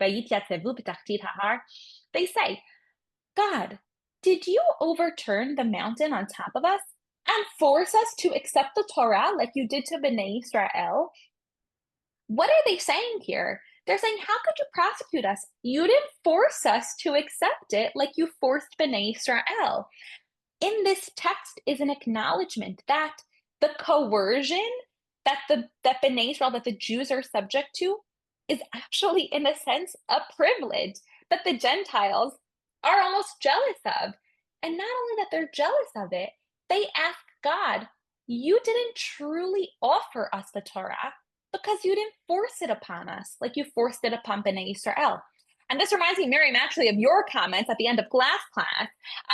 vayityatevu b'tachtit ha'har. They say, God, did you overturn the mountain on top of us and force us to accept the Torah like you did to Bnei Israel? What are they saying here? They're saying, how could you prosecute us? You didn't force us to accept it like you forced Bnei Israel. In this text is an acknowledgement that the coercion that Bnei Israel, that the Jews are subject to, is actually, in a sense, a privilege that the Gentiles are almost jealous of. And not only that they're jealous of it, they ask God, you didn't truly offer us the Torah because you didn't force it upon us like you forced it upon Bnei Israel. And this reminds me, Miriam, actually, of your comments at the end of class.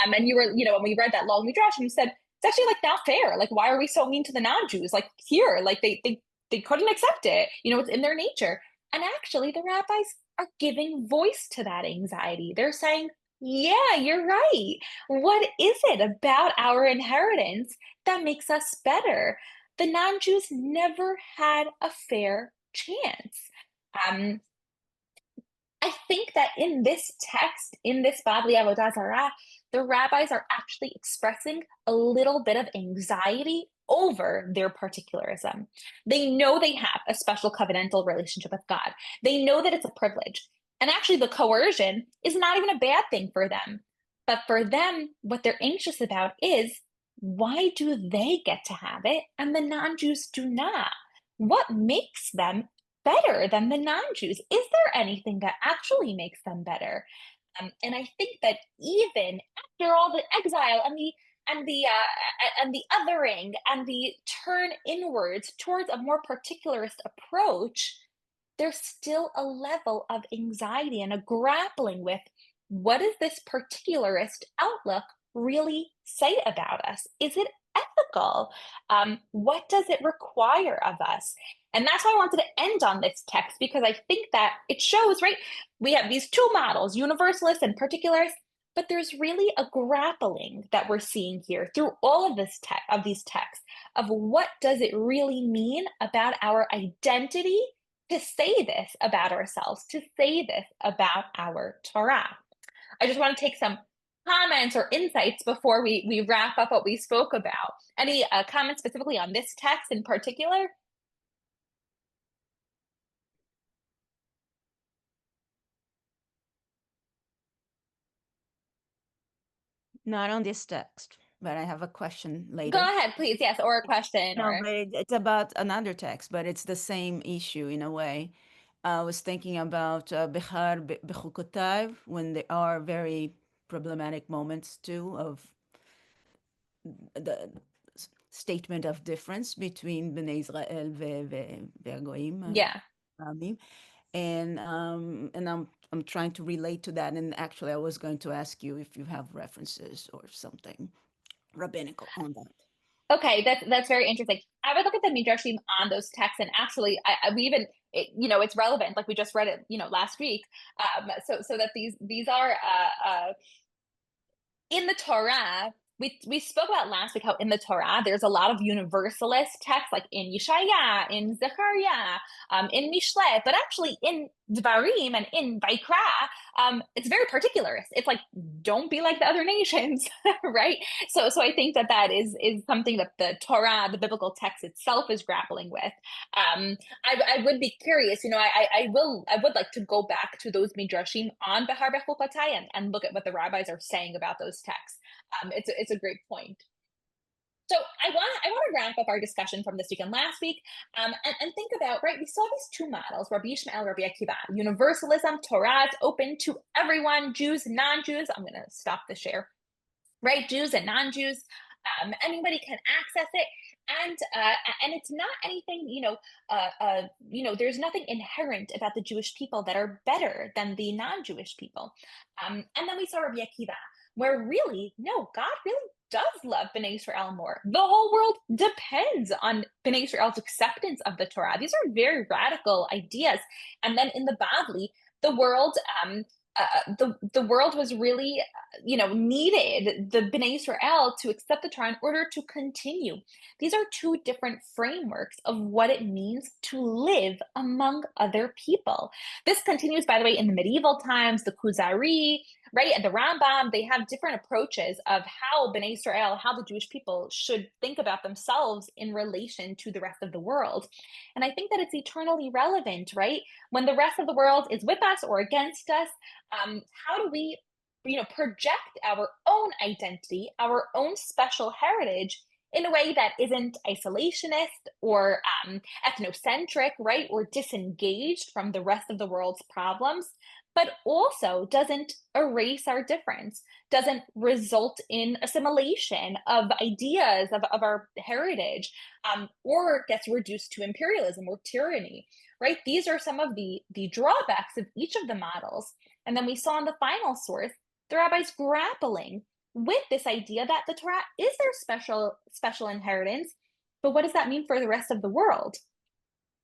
And you were, when we read that long midrash, and you said, it's actually like not fair. Like, why are we so mean to the non-Jews? Like here, like they couldn't accept it. It's in their nature. And actually, the rabbis are giving voice to that anxiety. They're saying, yeah, you're right. What is it about our inheritance that makes us better? The non-Jews never had a fair chance. I think that in this text, in this Bavli Avodah Zarah, the rabbis are actually expressing a little bit of anxiety over their particularism. They know they have a special covenantal relationship with God. They know that it's a privilege. And actually, the coercion is not even a bad thing for them. But for them, what they're anxious about is, why do they get to have it and the non-Jews do not? What makes them better than the non-Jews? Is there anything that actually makes them better? And I think that even after all the exile and the othering and the turn inwards towards a more particularist approach, there's still a level of anxiety and a grappling with, what does this particularist outlook really say about us? Is it ethical? What does it require of us? And that's why I wanted to end on this text, because I think that it shows, right? We have these two models, universalist and particularist, but there's really a grappling that we're seeing here through all of these texts of what does it really mean about our identity to say this about ourselves, to say this about our Torah. I just want to take some comments or insights before we wrap up what we spoke about. Any comments specifically on this text in particular? Not on this text, but I have a question Go later. ahead, please. Yes, or a question No, or. but it's about another text, but it's the same issue in a way. I was thinking about Bechar Bechukotav, when there are very problematic moments too of the statement of difference between Bnei Israel ve'Goyim, Yeah. Amim. And I'm trying to relate to that. And actually, I was going to ask you if you have references or something rabbinical on that. Okay, that's very interesting. I would look at the midrashim on those texts, and actually, we even it's relevant. Like we just read it, last week. So that these are in the Torah. We spoke about last week how in the Torah there's a lot of universalist texts, like in Yeshaya, in Zechariah, in Mishle, but actually in Dvarim and in Vaikra, it's very particularist. It's like, don't be like the other nations, right? So I think that is something that the Torah, the biblical text itself, is grappling with. I would be curious, I would like to go back to those midrashim on Behar Bechukotai and look at what the rabbis are saying about those texts. It's a great point. So I want to wrap up our discussion from this week and last week, and think about, right, we saw these two models, Rabbi Yishmael, Rabbi Akiva. Universalism, Torah is open to everyone, Jews, non-Jews. I'm going to stop the share, right? Jews and non-Jews. Anybody can access it, and it's not anything, there's nothing inherent about the Jewish people that are better than the non-Jewish people. And then we saw Rabbi Akiva, where really, no, God really does love Bnei Israel more. The whole world depends on Bnei Israel's acceptance of the Torah. These are very radical ideas. And then in the Bavli, the world, the world was really, needed the Bnei Israel to accept the Torah in order to continue. These are two different frameworks of what it means to live among other people. This continues, by the way, in the medieval times, the Kuzari, right, and the Rambam. They have different approaches of how Bnei Israel, how the Jewish people should think about themselves in relation to the rest of the world. And I think that it's eternally relevant, right? When the rest of the world is with us or against us, how do we, project our own identity, our own special heritage in a way that isn't isolationist or ethnocentric, right, or disengaged from the rest of the world's problems, but also doesn't erase our difference, doesn't result in assimilation of ideas of our heritage, or gets reduced to imperialism or tyranny, right? These are some of the drawbacks of each of the models. And then we saw in the final source, the rabbis grappling with this idea that the Torah is their special inheritance, but what does that mean for the rest of the world?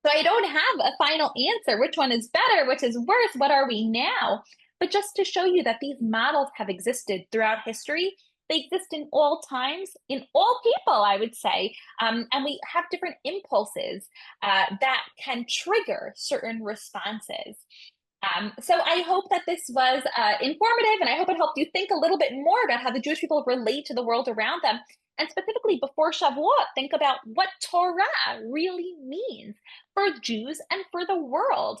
So I don't have a final answer, which one is better, which is worse, what are we now? But just to show you that these models have existed throughout history, they exist in all times, in all people, I would say, and we have different impulses that can trigger certain responses. So I hope that this was informative, and I hope it helped you think a little bit more about how the Jewish people relate to the world around them. And specifically before Shavuot, think about what Torah really means for Jews and for the world.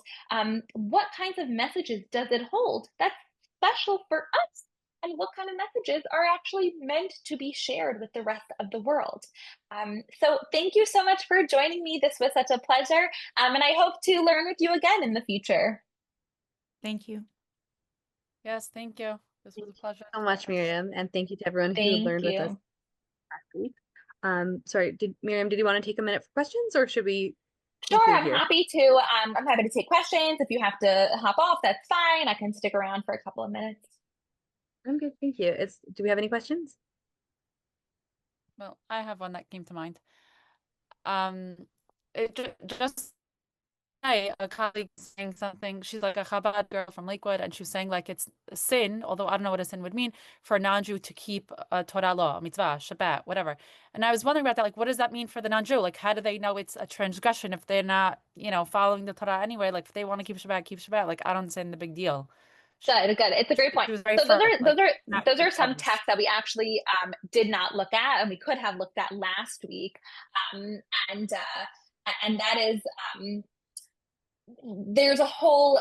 What kinds of messages does it hold that's special for us? And what kind of messages are actually meant to be shared with the rest of the world? So thank you so much for joining me. This was such a pleasure. And I hope to learn with you again in the future. Thank you. Yes, thank you. This was a pleasure. So much, Miriam, and thank you to everyone who Thank learned with us you. last week. Sorry, Miriam, did you want to take a minute for questions, or should we Sure, conclude I'm here? happy to. I'm happy to take questions. If you have to hop off, that's fine. I can stick around for a couple of minutes. I'm good, thank you. Do we have any questions? Well, I have one that came to mind. Just a colleague saying something. She's like a Chabad girl from Lakewood, and she was saying like it's a sin, although I don't know what a sin would mean, for a non-Jew to keep a Torah law, a mitzvah, Shabbat, whatever. And I was wondering about that. Like, what does that mean for the non-Jew? Like, how do they know it's a transgression if they're not, following the Torah anyway? Like, if they want to keep Shabbat, keep Shabbat. Like, I don't understand the big deal. Good, good. It's a great point. She was very So those firm, are like, those are not those are some compromise. texts that we actually did not look at, and we could have looked at last week. Um, and that is there's a whole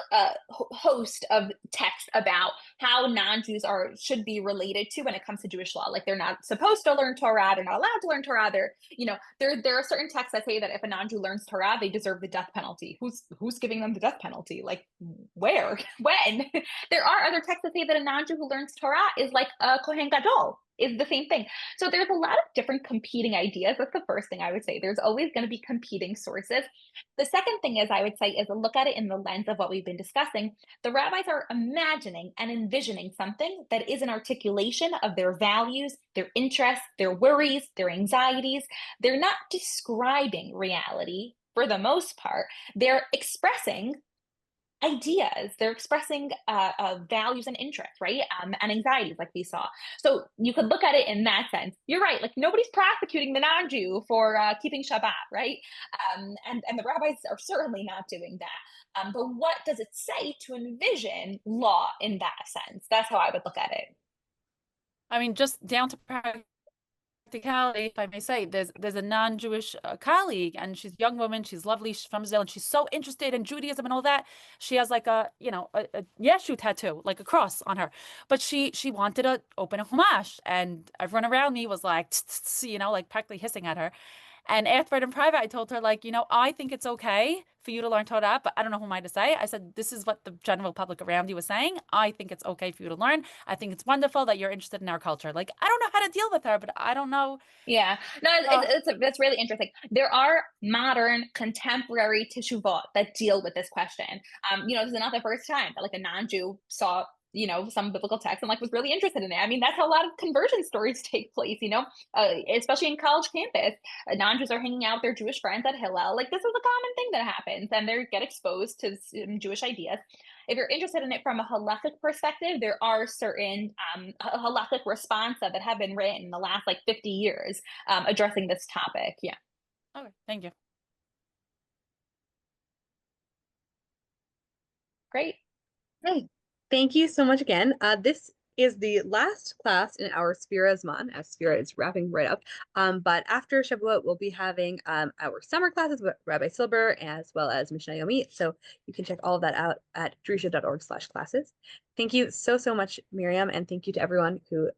host of texts about how non-Jews should be related to when it comes to Jewish law. Like they're not supposed to learn Torah, they're not allowed to learn Torah. There are certain texts that say that if a non-Jew learns Torah, they deserve the death penalty. Who's giving them the death penalty? Like where? When? There are other texts that say that a non-Jew who learns Torah is like a Kohen Gadol, is the same thing. So there's a lot of different competing ideas. That's the first thing I would say. There's always going to be competing sources. The second thing is I would say is look at it in the lens of what we've been discussing. The rabbis are imagining and envisioning something that is an articulation of their values, their interests, their worries, their anxieties. They're not describing reality for the most part. They're expressing ideas. They're expressing values and interests, right? And anxieties, like we saw. So you could look at it in that sense. You're right. Like nobody's prosecuting the non-Jew for keeping Shabbat, right? And the rabbis are certainly not doing that. But what does it say to envision law in that sense? That's how I would look at it. I mean, just down to practicality, if I may say, there's a non-Jewish colleague, and she's a young woman, she's lovely, she's from Israel, and she's so interested in Judaism and all that. She has like a Yeshu tattoo, like a cross on her, but she wanted to open a Chumash, and everyone around me was like, like practically hissing at her. And after in private, I told her, like, I think it's okay for you to learn Torah, but I don't know who am I to say. I said, this is what the general public around you was saying. I think it's okay for you to learn. I think it's wonderful that you're interested in our culture. Like, I don't know how to deal with her, but I don't know. Yeah, no, it's really interesting. There are modern contemporary teshuvot that deal with this question. This is not the first time that like a non-Jew saw some biblical text and like was really interested in it. I mean, that's how a lot of conversion stories take place, especially in college campus. Non-Jews are hanging out with their Jewish friends at Hillel. Like this is a common thing that happens, and they get exposed to Jewish ideas. If you're interested in it from a halakhic perspective, there are certain halakhic responses that have been written in the last like 50 years addressing this topic. Yeah. Okay, thank you. Great. Hey, thank you so much again. This is the last class in our Sphira Zman, as Sphira is wrapping right up. But after Shavuot, we'll be having our summer classes with Rabbi Silber as well as Mishnah Yomi. So you can check all of that out at drisha.org/classes. Thank you so much, Miriam, and thank you to everyone who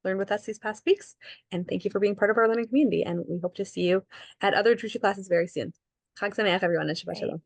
learned with us these past weeks. And thank you for being part of our learning community. And we hope to see you at other Drisha classes very soon. Chag Sameach, everyone, and Shabbat Shalom.